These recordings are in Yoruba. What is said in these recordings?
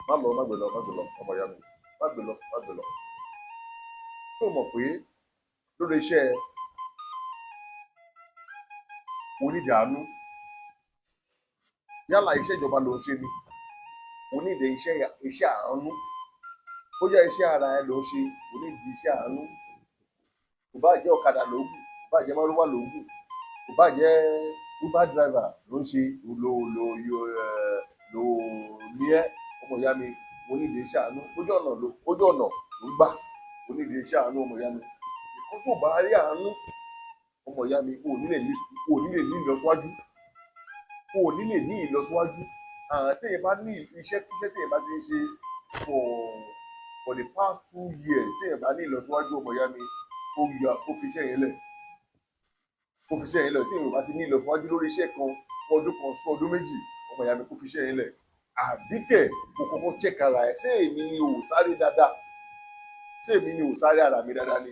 má lọ má gbé lọ má gbé lọ ọmọ ìyá mi má gbé lọ má gbé lọ. tó mọ̀ pé lórí iṣẹ́ onídàánú yálà iṣẹ́ ìjọba ló ń ṣe ni onídìí iṣẹ́ àánú ó jẹ́ iṣẹ́ ara ẹ ló ń ṣe onídìí iṣẹ́ àánú kò bá jẹ́ ọ̀kadà ló ń gùn kò bá jẹ́ márúwá ló ń gùn kò bá jẹ́ uber driver ló ń ṣe lò ní ẹ ọmọ ìyá mi onídìí iṣẹ́ àánú ojú ọ̀nà ló ń gbà onídìí iṣẹ́ àánú ọmọ ìyá mi ìkọ́ tó bá rí àánú ọmọ ìyá mi ò ní lè ní ìlọsíwájú ò ní lè ní ìlọsíwájú téèyàn bá ní iṣẹ́ téèyàn bá ti ń ṣe for the past 2 years téèyàn bá ní ìlọsíwájú ọmọ ìyá mi kó fi iṣẹ́ yẹn lẹ̀ téèyàn bá ti ní ìlọsíwájú lórí iṣẹ́ kan fún ọdún méjì ọmọ ìyá mi kó fi iṣẹ́ yẹn lẹ̀ àbíkẹ́ kó kọ́kọ́ check ara ẹ̀ ṣé èmi ni ò sáré dáadáa ṣé èmi ni ò sáré ara mi dáadáa ni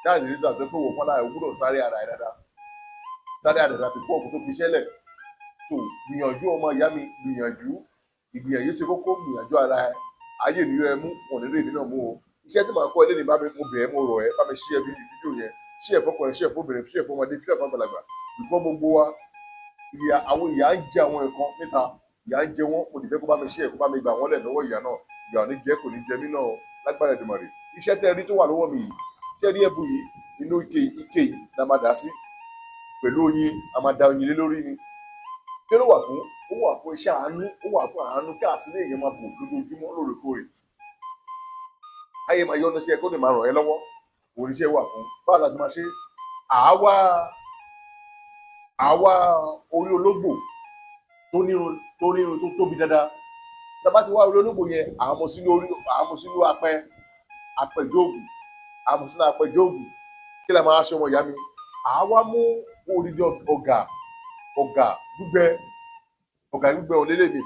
dáàbì rí zàtọ́ pé wọ́n fọ́nà ẹ̀ gbọ́dọ̀ sáré ara ẹ̀ dáadáa sáré àdàdà bí pọ́ọ̀kù tó fi ṣẹlẹ̀ tó gbìyànjú ọmọ ìyá mi ìgbìyànjú ṣe kókó gbìyànjú ara ẹ ayé ìrírí ẹ mú wọn nílé ìdí náà mú o iṣẹ́ tí màá kọ́ ẹ lẹ́nu bá mi mo bẹ̀ ẹ́ mo rọ̀ ẹ́ bá mi ṣí ẹ bí fídíò yẹn ṣí ẹ fọkùnrin ṣí ẹ fọbìnrin ṣí ẹ fọmọdé ṣí ẹ fọmọgbàlagbà ìkọ́ gbogbo wa àwọn ìyá ń jẹ àwọn nǹkan níta ìyá ń jẹ wọn kò ní fẹ́ kó bá mi ṣí ẹ kó bá mi gbà wọ́n lẹ̀ lọ́wọ́ ìyá náà ìyá ò ní jẹ́ kò ní jẹ mí náà lágbára Èdùmàrè iṣẹ́ tẹ́ rí tó wà lọ́wọ́ mi yìí iṣẹ́ rí ẹ̀bù yìí inú ike yìí la máa dà sí pẹ̀lú oyin a máa da oyin lé lórí ni kí ló wà fún ó wà fún iṣẹ́ àánú ó wà fún àánú kí àṣírí èèyàn máa bò lójoojúmọ́ lóòrèkóòrè ayé máa yọ́nú sí ẹ kó lè máa ràn ẹ́ lọ́wọ́ oníṣẹ́ wà fún báwo la ti máa ṣe àwa orí ológbò tó nírun tó tóbi dáadáa tá a bá ti wá orí ológbò yẹn àmọ́ sínú apẹ̀jọ́ògùn àmọ́ sínú apẹ̀jọ́ògùn kí la máa ṣe ọmọ ìyá mi àwa mú odidi ọ̀gà gbígbẹ òun lélẹ̀ mi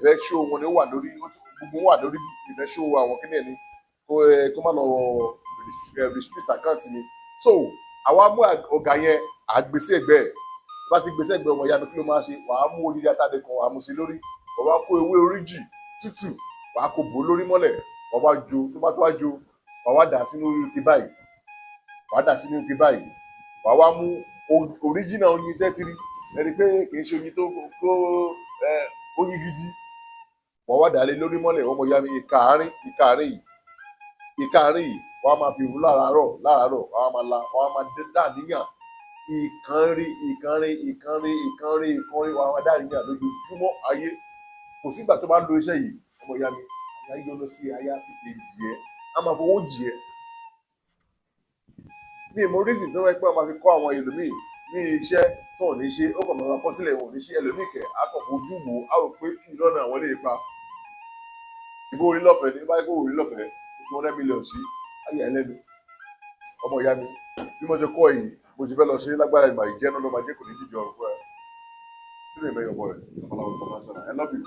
fẹ́ ṣó wọn ni ó wà lórí gbogbo wà lórí mi fẹ́ ṣó àwọn kíni ẹ̀ ní kó má lọ restrict account mi so àwa mú ọ̀gà yẹn àgbèsè ẹgbẹ́ ẹ̀ bá ti gbèsè ẹgbẹ́ ọmọ ìyá mi kí ló máa ṣe wàá mú odidi atade kan wàá mú sí lórí wàá kó ewé oríjì tútù wàá kó bò lórí mọ́lẹ̀ wàá wá jó tó bá tó wá jó wàá wá dà sínú ike báyìí wàá wá mú original oyin sẹ́tìrì ẹni pé kì í ṣe oyin tó kó oyin gidi wọ́n wá dàlé lórí mọ́lẹ̀ ọmọ ìyá mi ìka àárín yìí wọ́n á máa fi rú láràárọ̀ wọ́n á máa la wọ́n á máa dá níyàn ìkànnì wọ́n á máa dá níyàn lójoojúmọ́ ayé kò sígbà tó bá lo iṣẹ́ yìí ọmọ ìyá mi àyà yọ lọ sí àyà fìdí jì ẹ́ á máa fowó jì ẹ́ ní ìmọ̀ reason tó wẹ́ pé wọ́n máa fi kọ́ àwọn ẹlòmíì ní iṣẹ́ tó ò ní ṣe ó kàn máa kọ́ sílẹ̀ wọn ò ní ṣe ẹlòmíì kẹ̀ á kàn fojú wò á rò pé ìlọ́nà àwọn ilé ipa ìbò orí lọ́fẹ̀ẹ́ ní báyìí kó orí lọ́fẹ̀ẹ́ gbogbo 100 million sí ayé ẹlẹ́nu ọmọ ìyá mi bí mo ṣe kọ́ yìí mo ṣe fẹ́ lọ ṣe lágbára ìgbà ìjẹ́ náà ló máa jẹ́ kò ní jíjọ ọ̀rọ̀ fún ẹ sílẹ̀ mẹ́yọ̀ bọ̀ rẹ̀ ọmọláwọ̀ international I love you.